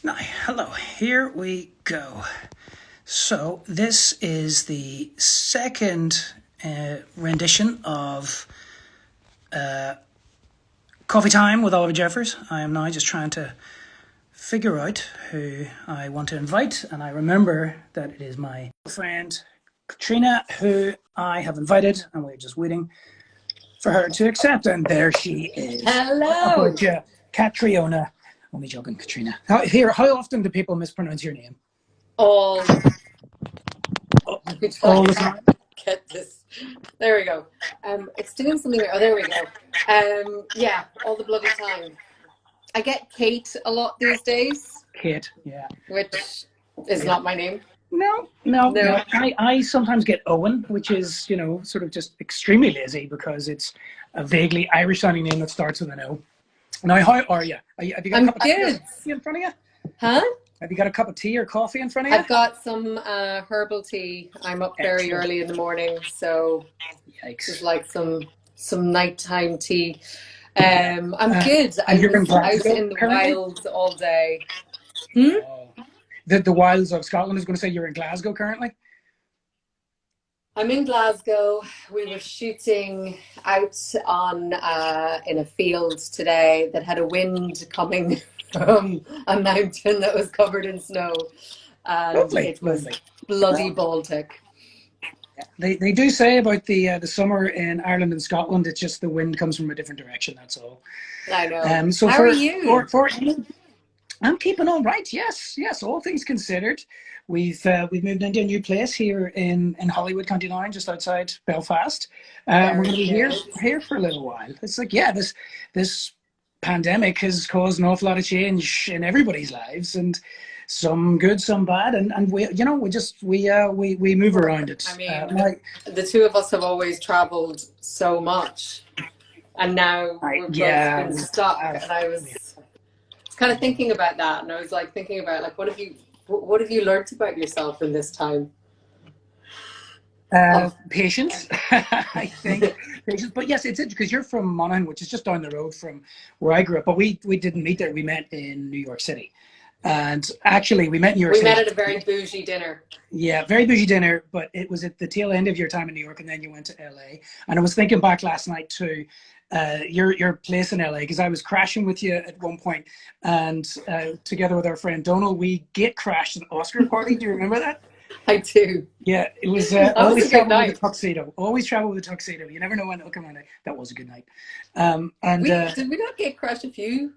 Now, hello, here we go. So, this is the second rendition of Coffee Time with Oliver Jeffers. I am now just trying to figure out who I want to invite, and I remember that it is my friend Caitriona who I have invited, and we're just waiting for her to accept, and there she is. Hello! Caitriona. Only joking, Caitriona. How often do people mispronounce your name? All the time? Get this. There we go. It's doing something. Oh, there we go. Yeah, all the bloody time. I get Kate a lot these days. Kate, yeah. Which is not my name. No. I sometimes get Owen, which is, sort of just extremely lazy because it's a vaguely Irish-sounding name that starts with an O. Now, how are you? Have you got a cup of tea in front of you? Huh? Have you got a cup of tea or coffee in front of you? I've got some herbal tea. I'm up very early in the morning, so it's like some nighttime tea. I'm good. I was out in the wilds all day. The wilds of Scotland. I was going to say you're in Glasgow currently. I'm in Glasgow. We were shooting out on in a field today that had a wind coming from a mountain that was covered in snow, and it was bloody Baltic. They do say about the summer in Ireland and Scotland, it's just the wind comes from a different direction. That's all. I know. So how are you? I'm keeping all right. Yes. All things considered, we've moved into a new place here in Hollywood, County Louth, just outside Belfast. We're going to be here for a little while. It's like, this pandemic has caused an awful lot of change in everybody's lives, and some good, some bad, and we move around it. I mean, the two of us have always traveled so much, and now we've both been stuck. And I was kind of thinking about that, and I was like thinking about what have you learned about yourself in this time? Patience, I think. Patience, but yes, it's because you're from Monaghan, which is just down the road from where I grew up. But we didn't meet there. We met in New York City, and actually we met in New York City. We met at a very bougie dinner. Yeah, very bougie dinner, but it was at the tail end of your time in New York, and then you went to LA. And I was thinking back last night to your place in LA, because I was crashing with you at one point, and together with our friend Donald, we gate crashed an Oscar party. Do you remember that? I do. Yeah, it was always travel with a tuxedo. Always travel with a tuxedo. You never know when it'll come around. That was a good night. Did we not gate crash a few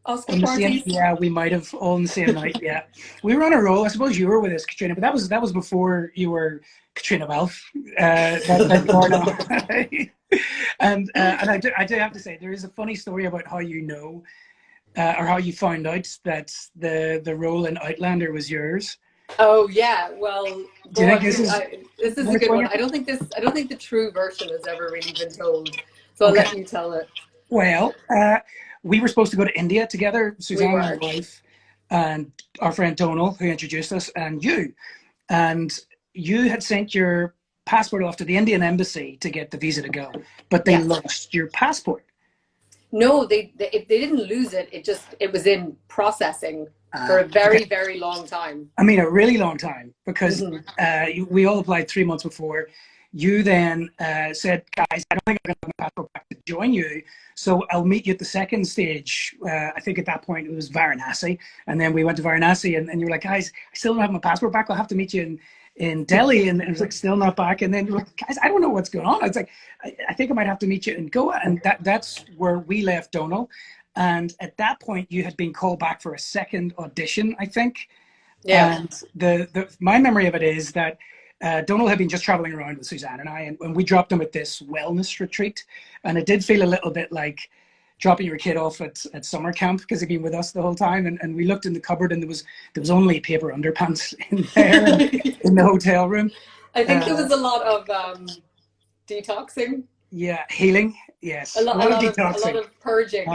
Oscar parties? Yeah, we might have all in the same night. Yeah, we were on a roll. I suppose you were with us, Caitriona, but that was before you were Caitriona Balfe. And I do have to say, there is a funny story about how you know, or how you found out that the role in Outlander was yours. Oh yeah, well, this is a good one. I don't think the true version has ever really been told, so I'll let you tell it. Well, we were supposed to go to India together, Suzanne, my wife, and our friend Donal, who introduced us, and you had sent your passport off to the Indian embassy to get the visa to go, but they lost your passport. No, they didn't lose it. It was in processing for a very, very long time. I mean, a really long time, because we all applied 3 months before. You then said, guys, I don't think I'm going to have my passport back to join you, so I'll meet you at the second stage. I think at that point it was Varanasi, and then we went to Varanasi, and you were like, guys, I still don't have my passport back. I'll have to meet you in Delhi, and it was like still not back. And then you're like, guys, I don't know what's going on. It's like, I think I might have to meet you in Goa, and that's where we left Donal. And at that point, you had been called back for a second audition, I think. Yeah. And my memory of it is that Donal had been just traveling around with Suzanne and I, and we dropped him at this wellness retreat. And it did feel a little bit like dropping your kid off at summer camp, because he'd been with us the whole time. And we looked in the cupboard, and there was only paper underpants in there in the hotel room. I think there was a lot of detaxing. Yeah, healing. Yes, a lot of detoxing. A lot of purging.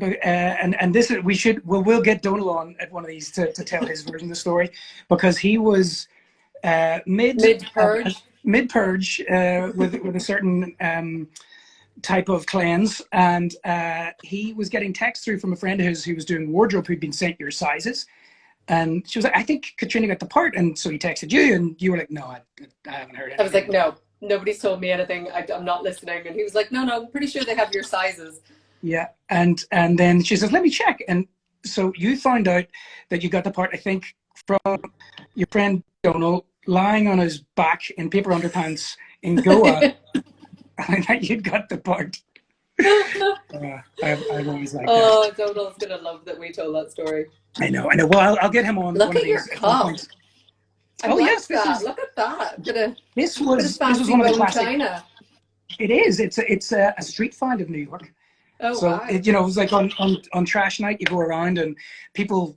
And this we'll get Donal on at one of these to tell his version of the story, because he was mid purge with a certain type of cleanse, and he was getting texts through from a friend of his who was doing wardrobe who'd been sent your sizes. And she was like, I think Caitriona got the part. And so he texted you, and you were like, no, I haven't heard anything. I was like, no, nobody's told me anything. I'm not listening. And he was like, no, I'm pretty sure they have your sizes. Yeah. And then she says, let me check. And so you found out that you got the part, I think, from your friend Donald lying on his back in paper underpants in Goa, and that you'd got the part. I've always liked that. Oh, Donald's going to love that we told that story. I know. Well, I'll get him on. Look at your cup. Oh, yes. Look at that. This was one of the classic. China. It is. It's a street find of New York. Oh, so wow. It was like on trash night, you go around and people,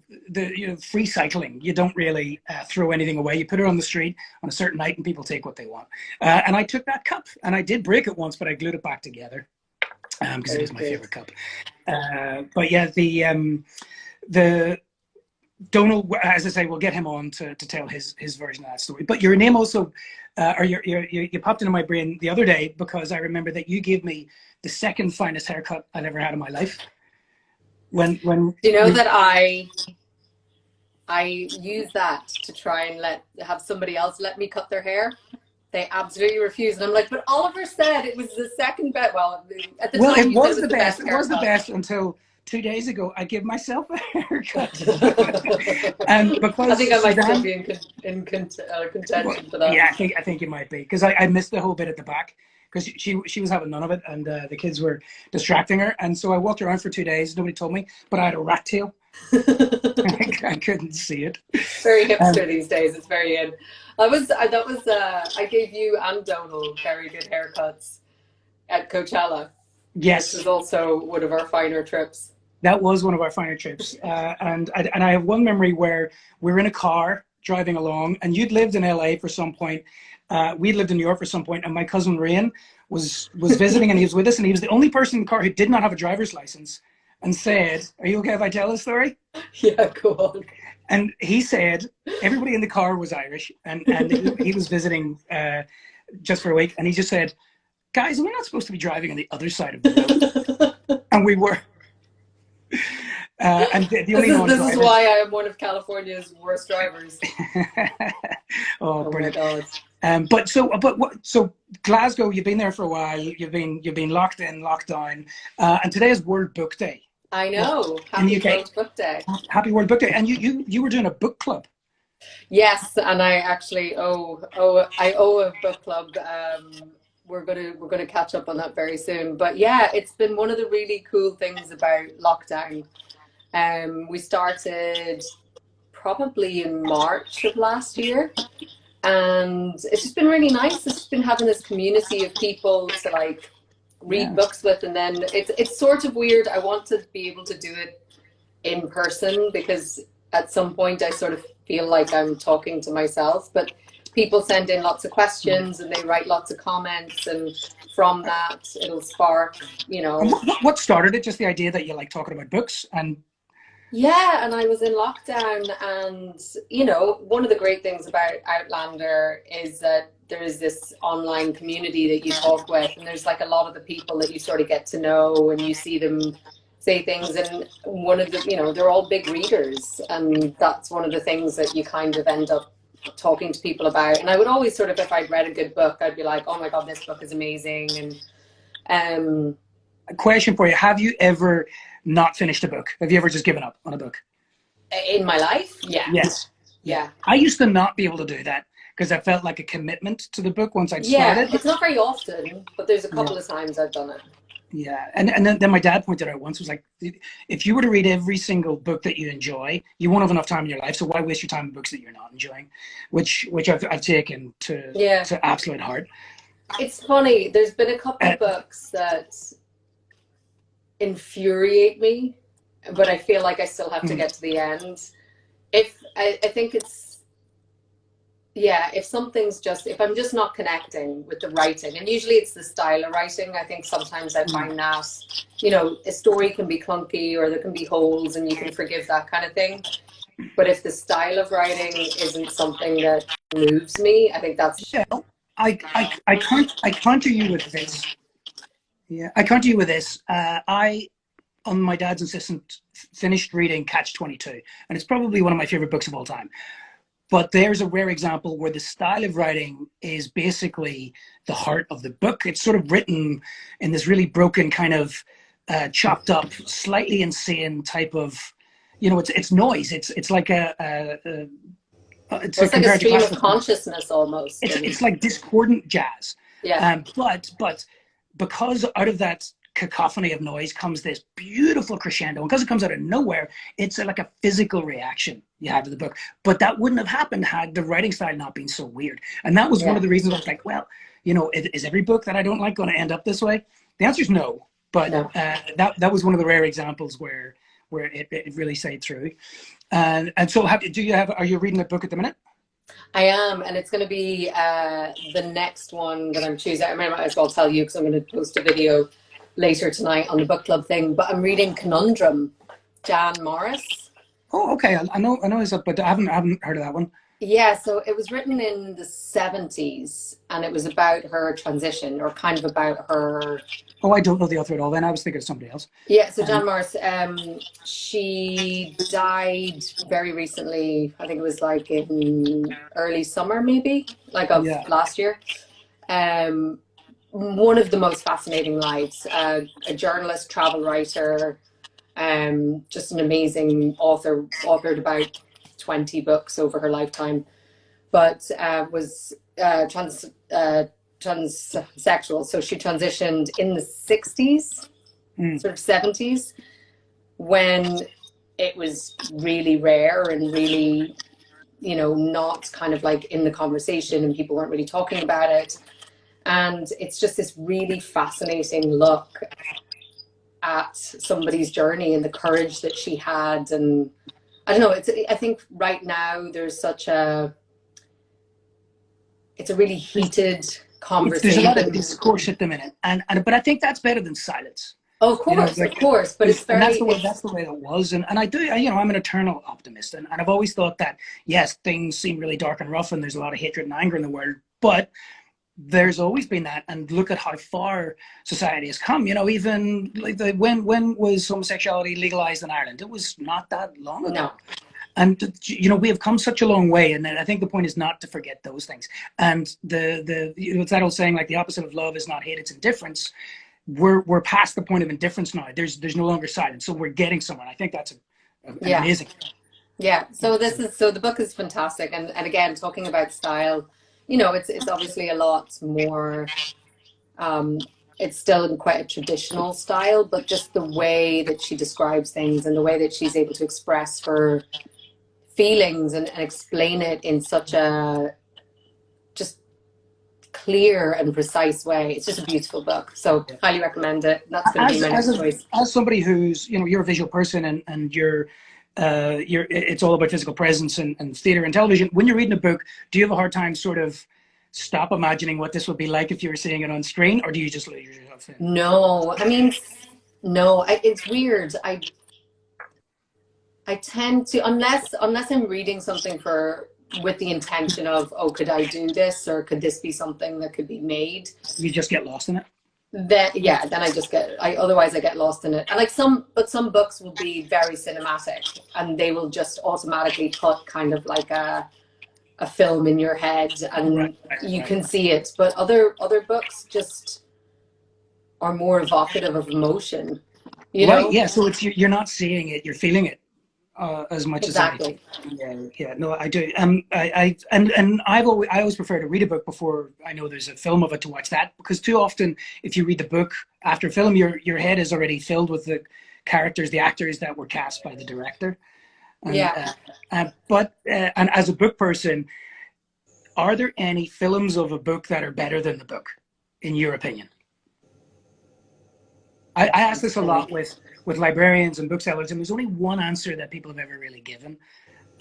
free cycling. You don't really throw anything away. You put it on the street on a certain night, and people take what they want. And I took that cup, and I did break it once, but I glued it back together because it is my favorite cup. But yeah, the Donald, as I say, we'll get him on to tell his version of that story. But your name also, you popped into my brain the other day because I remember that you gave me the second finest haircut I've ever had in my life. When do you know that I use that to try and have somebody else let me cut their hair? They absolutely refuse, and I'm like, but Oliver said it was the second best. Well, at the time, it was the best. It was the best until 2 days ago, I gave myself a haircut. And because I think I might still be in contention for that. Yeah, I think it might be because I missed the whole bit at the back because she was having none of it, and the kids were distracting her, and so I walked around for 2 days. Nobody told me, but I had a rat tail. I couldn't see it. Very hipster these days. It's very in. I gave you and Donald very good haircuts at Coachella. Yes, this was also one of our finer trips. That was one of our finer trips, and I have one memory where we're in a car driving along, and you'd lived in LA for some point. We'd lived in New York for some point, and my cousin Rain was visiting, and he was with us, and he was the only person in the car who did not have a driver's license, and said, "Are you okay if I tell this story?" Yeah, go on. And he said everybody in the car was Irish, and he was visiting just for a week, and he just said, "Guys, we're not supposed to be driving on the other side of the road." And we were. And the only this is why I am one of California's worst drivers. Oh, brilliant! My God. So Glasgow, you've been there for a while. You've been locked in, locked down, and today is World Book Day. I know. Happy World Book Day. Happy World Book Day, and you were doing a book club. Yes, and I actually owe a book club. We're gonna catch up on that very soon. But yeah, it's been one of the really cool things about lockdown. We started probably in March of last year, and it's just been really nice. It's just been having this community of people to read books with, and then it's sort of weird. I want to be able to do it in person because at some point I sort of feel like I'm talking to myself, but people send in lots of questions and they write lots of comments, and from that it'll spark, What started it? Just the idea that you like talking about books? And yeah, and I was in lockdown, and one of the great things about Outlander is that there is this online community that you talk with, and there's a lot of the people that you sort of get to know, and you see them say things, and one of the they're all big readers, and that's one of the things that you kind of end up talking to people about. And I would always sort of, if I'd read a good book, I'd be like, oh my God, this book is amazing. And a question for you: have you ever not finished a book? Have you ever just given up on a book? In my life? Yeah. Yes. Yeah. I used to not be able to do that because I felt like a commitment to the book once I'd started. Yeah, it's not very often, but there's a couple of times I've done it. Yeah, and then my dad pointed out once, was like, if you were to read every single book that you enjoy, you won't have enough time in your life, so why waste your time on books that you're not enjoying? Which I've taken to absolute heart. It's funny, there's been a couple of books that infuriate me, but I feel like I still have to get to the end. I think it's, if I'm just not connecting with the writing, and usually it's the style of writing. I think sometimes I find that, a story can be clunky or there can be holes, and you can forgive that kind of thing. But if the style of writing isn't something that moves me, I think that's... I counter you with this. Yeah, I come to you with this. I, on my dad's insistence, finished reading Catch-22, and it's probably one of my favorite books of all time. But there's a rare example where the style of writing is basically the heart of the book. It's sort of written in this really broken kind of chopped up, slightly insane type of, it's noise. It's like Well, it's like a compared to stream of classical, consciousness almost. it's like discordant jazz. Yeah. But because out of that cacophony of noise comes this beautiful crescendo, and because it comes out of nowhere, it's like a physical reaction you have to the book. But that wouldn't have happened had the writing style not been so weird. And that was one of the reasons I was like, well, is every book that I don't like going to end up this way? The answer is no. But No. that was one of the rare examples where it really stayed through. And so are you reading a book at the minute? I am, and it's going to be the next one that I'm choosing. I might as well tell you because I'm going to post a video later tonight on the book club thing. But I'm reading Conundrum, Jan Morris. Oh, okay. I know it's up, but I haven't heard of that one. Yeah, so it was written in the 70s, and it was about her transition, or kind of about her. Oh, I don't know the author at all. Then I was thinking of somebody else. Yeah, so Jan Morris, she died very recently. I think it was like in early summer, maybe, like of last year. One of the most fascinating lives. A journalist, travel writer, just an amazing author. Authored about 20 books over her lifetime, but was transsexual. So she transitioned in the 60s, sort of 70s, when it was really rare and really, not kind of like in the conversation, and people weren't really talking about it. And it's just this really fascinating look at somebody's journey and the courage that she had. And I don't know, I think right now there's it's a really heated conversation. There's a lot of discourse at the minute, but I think that's better than silence. Oh, of course, of course, but it's very. That's the way it was, and I do. I'm an eternal optimist, and I've always thought that yes, things seem really dark and rough, and there's a lot of hatred and anger in the world, but there's always been that. And look at how far society has come. Even like when was homosexuality legalized in Ireland? It was not that long ago. No. And we have come such a long way, and I think the point is not to forget those things. And it's that old saying, like, the opposite of love is not hate, it's indifference. We're past the point of indifference now. There's no longer silence, so we're getting somewhere. I think that's amazing. Yeah. So the book is fantastic, and again, talking about style, it's obviously a lot more. It's still in quite a traditional style, but just the way that she describes things and the way that she's able to express her feelings and explain it in such a just clear and precise way. It's just a beautiful book. So highly recommend it. That's going to be my next choice. As somebody who's, you're a visual person and you're it's all about physical presence and theater and television. When you're reading a book, do you have a hard time sort of stop imagining what this would be like if you were seeing it on screen, or do you just let yourself in? No, it's weird. I tend to, unless I'm reading something with the intention of, oh, could I do this, or could this be something that could be made? You just get lost in it. Then otherwise I get lost in it. And some books will be very cinematic, and they will just automatically put kind of like a film in your head, and you can see it. But other books just are more evocative of emotion. Right? Yeah. So you're not seeing it, you're feeling it. As much exactly. as no, I do. I always prefer to read a book before I know there's a film of it to watch that, because too often if you read the book after film, your head is already filled with the characters, the actors that were cast by the director. And, but as a book person, are there any films of a book that are better than the book, in your opinion? I ask this a lot with librarians and booksellers, and there's only one answer that people have ever really given,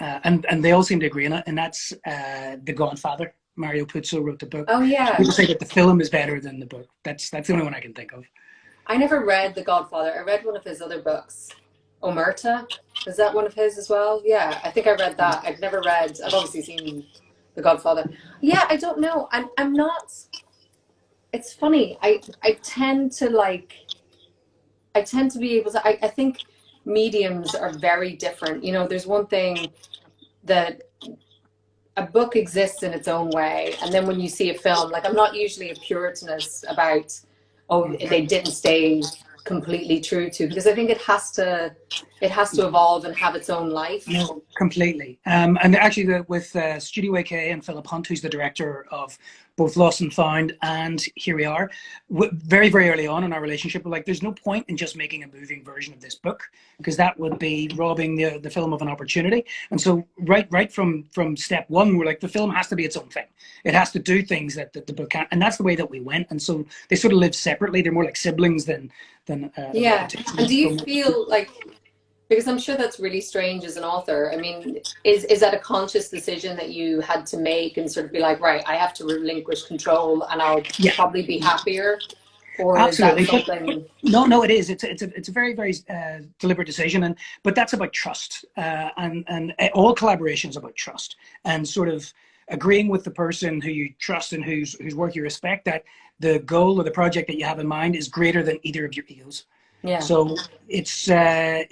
and they all seem to agree on it, and that's The Godfather. Mario Puzo wrote the book. Oh yeah. People say that the film is better than the book. That's the only one I can think of. I never read The Godfather. I read one of his other books. Omerta, is that one of his as well? Yeah, I think I read that. I've obviously seen The Godfather. Yeah, I don't know. I'm not. it's funny. I tend to like, I tend to be able to, I think mediums are very different. You know, there's one thing that a book exists in its own way, and then when you see a film, like I'm not usually a puritanist about, oh, they didn't stay completely true to, because I think it has to evolve and have its own life. No, completely. And actually, with Studio AK and Philip Hunt, who's the director of both Lost and Found and Here We Are, very, very early on in our relationship, we're like, there's no point in just making a moving version of this book, because that would be robbing the film of an opportunity. And so right from step one, we're like, the film has to be its own thing. It has to do things that the book can't. And that's the way that we went. And so they sort of live separately. They're more like siblings than yeah. And do you feel like, because I'm sure that's really strange as an author. I mean, is that a conscious decision that you had to make and sort of be like, right, I have to relinquish control and I'll probably be happier? Or absolutely. Is that something? No, it is. It's a very, very deliberate decision, but that's about trust, and all collaboration is about trust, and sort of agreeing with the person who you trust and whose work you respect, that the goal or the project that you have in mind is greater than either of your egos. Yeah. So it's a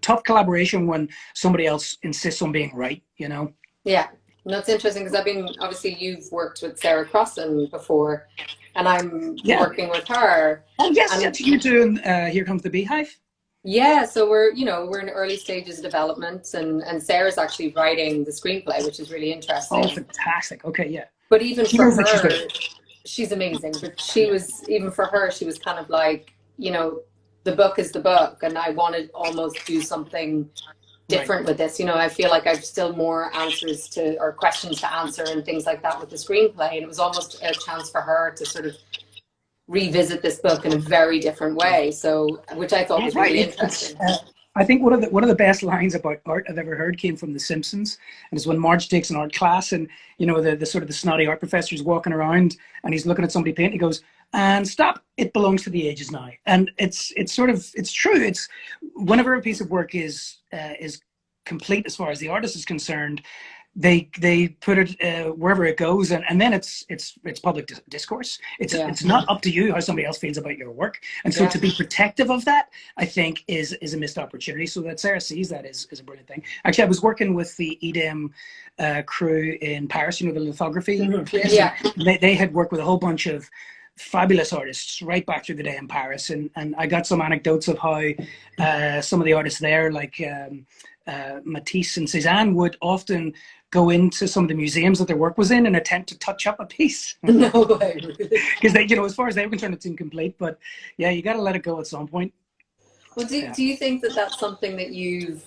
tough collaboration when somebody else insists on being right, you know? Yeah. And that's interesting, because obviously you've worked with Sarah Crossan before, and I'm working with her. Oh yes, you're doing Here Comes the Beehive. Yeah, so we're in early stages of development, and Sarah's actually writing the screenplay, which is really interesting. Oh, fantastic. Okay, yeah. But even for her, she's amazing. But she was kind of like, the book is the book, and I want to almost do something different with this. I feel like I've still more answers or questions to answer and things like that with the screenplay. And it was almost a chance for her to sort of revisit this book in a very different way. So, which I thought was really interesting. I think one of the best lines about art I've ever heard came from The Simpsons, and it's when Marge takes an art class, and the sort of the snotty art professor is walking around, and he's looking at somebody paint. He goes, "And stop! It belongs to the ages now." And it's true. It's whenever a piece of work is complete as far as the artist is concerned, they put it wherever it goes, and then it's public discourse. It's not up to you how somebody else feels about your work, and so to be protective of that, I think is a missed opportunity. So that Sarah sees that is a brilliant thing. Actually, I was working with the EDM crew in Paris, the lithography place. Yeah. They had worked with a whole bunch of fabulous artists right back through the day in Paris, and I got some anecdotes of how some of the artists there, like Matisse and Cézanne, would often go into some of the museums that their work was in and attempt to touch up a piece. No way. Because they, as far as they were concerned, it's incomplete. But yeah, you got to let it go at some point. Well, do you think that that's something that you've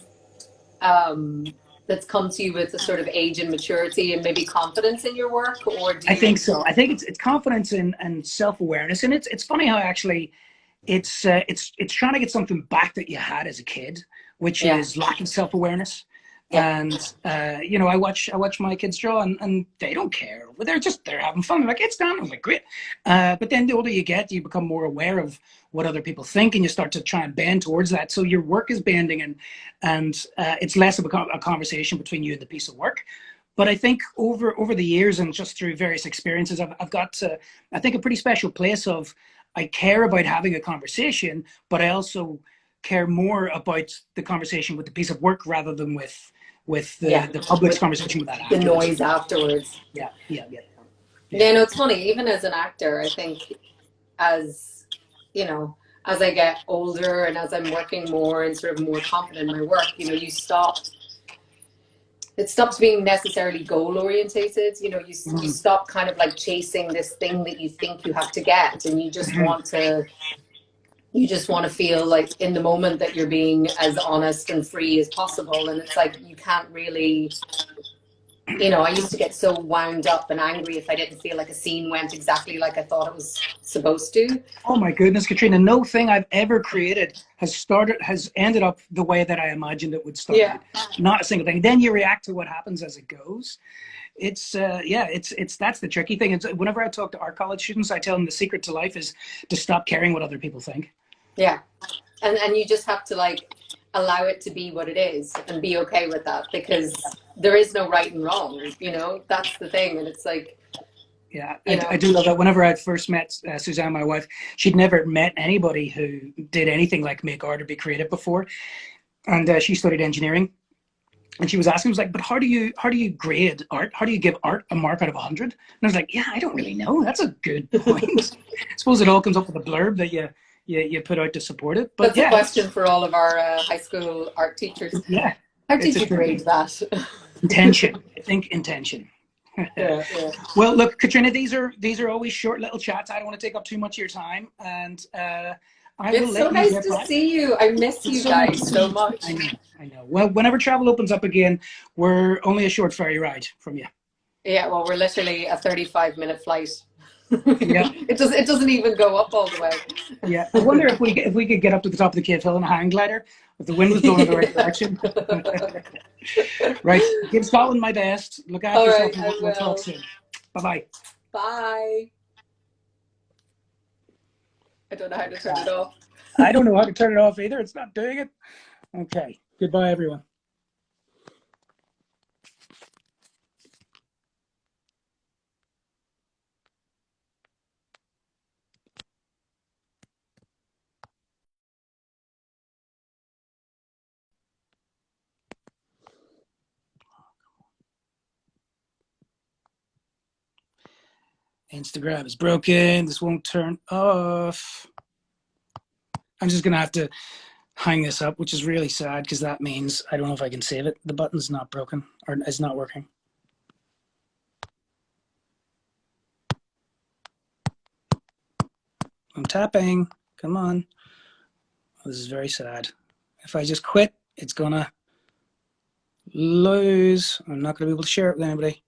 that's come to you with a sort of age and maturity and maybe confidence in your work, or I think so. I think it's confidence and self-awareness, and it's funny how actually it's trying to get something back that you had as a kid, which is lacking self-awareness. And I watch my kids draw, and they don't care. They're having fun. They're like, it's done. I'm like, great. But then the older you get, you become more aware of what other people think, and you start to try and bend towards that. So your work is bending, and it's less of a conversation between you and the piece of work. But I think over the years and just through various experiences, I've got to, I think, a pretty special place of, I care about having a conversation, but I also care more about the conversation with the piece of work rather than with the public's conversation with that afterwards. The noise afterwards. Yeah. No, it's funny. Even as an actor, I think as I get older and as I'm working more and sort of more confident in my work, it stops being necessarily goal orientated. You stop kind of like chasing this thing that you think you have to get, and you just want to feel like in the moment that you're being as honest and free as possible. And it's like, you can't really, I used to get so wound up and angry if I didn't feel like a scene went exactly like I thought it was supposed to. Oh my goodness, Caitriona, no thing I've ever created has ended up the way that I imagined it would start. Yeah. Not a single thing. Then you react to what happens as it goes. It's that's the tricky thing. It's, whenever I talk to art college students, I tell them the secret to life is to stop caring what other people think. Yeah. And you just have to like allow it to be what it is and be okay with that, because there is no right and wrong, that's the thing. And it's like, Yeah, you I know. do love that. Whenever I first met Suzanne, my wife, she'd never met anybody who did anything like make art or be creative before, and she studied engineering. And she was asking, was like, but how do you grade art? How do you give art a mark out of 100? And I was like, yeah, I don't really know. That's a good point. I suppose it all comes up with a blurb that you put out to support it. But That's a yeah, question for all of our high school art teachers. yeah, How it's did a you grade tricky that? intention. I think intention. Yeah, yeah. Well, look, Caitriona, these are always short little chats. I don't want to take up too much of your time, and I will It's so let you nice get to back. see you. I miss It's you so nice to guys see so you too. much. I know, I know. Well, whenever travel opens up again, we're only a short ferry ride from you. Yeah, well, we're literally a 35-minute flight. Yeah, It doesn't even go up all the way. yeah. I wonder if we could get up to the top of the cave hill in a hang glider if the wind was blowing in the right direction. Right. Give Scotland my best. Look All after yourself, right, and I we'll talk will. soon. Bye bye. Bye. I don't know how to turn it off. I don't know how to turn it off either. It's not doing it. Okay. Goodbye, everyone. Instagram is broken. This won't turn off. I'm just going to have to hang this up, which is really sad because that means I don't know if I can save it. The button's not broken or it's not working. I'm tapping. Come on. This is very sad. If I just quit, it's going to lose. I'm not going to be able to share it with anybody.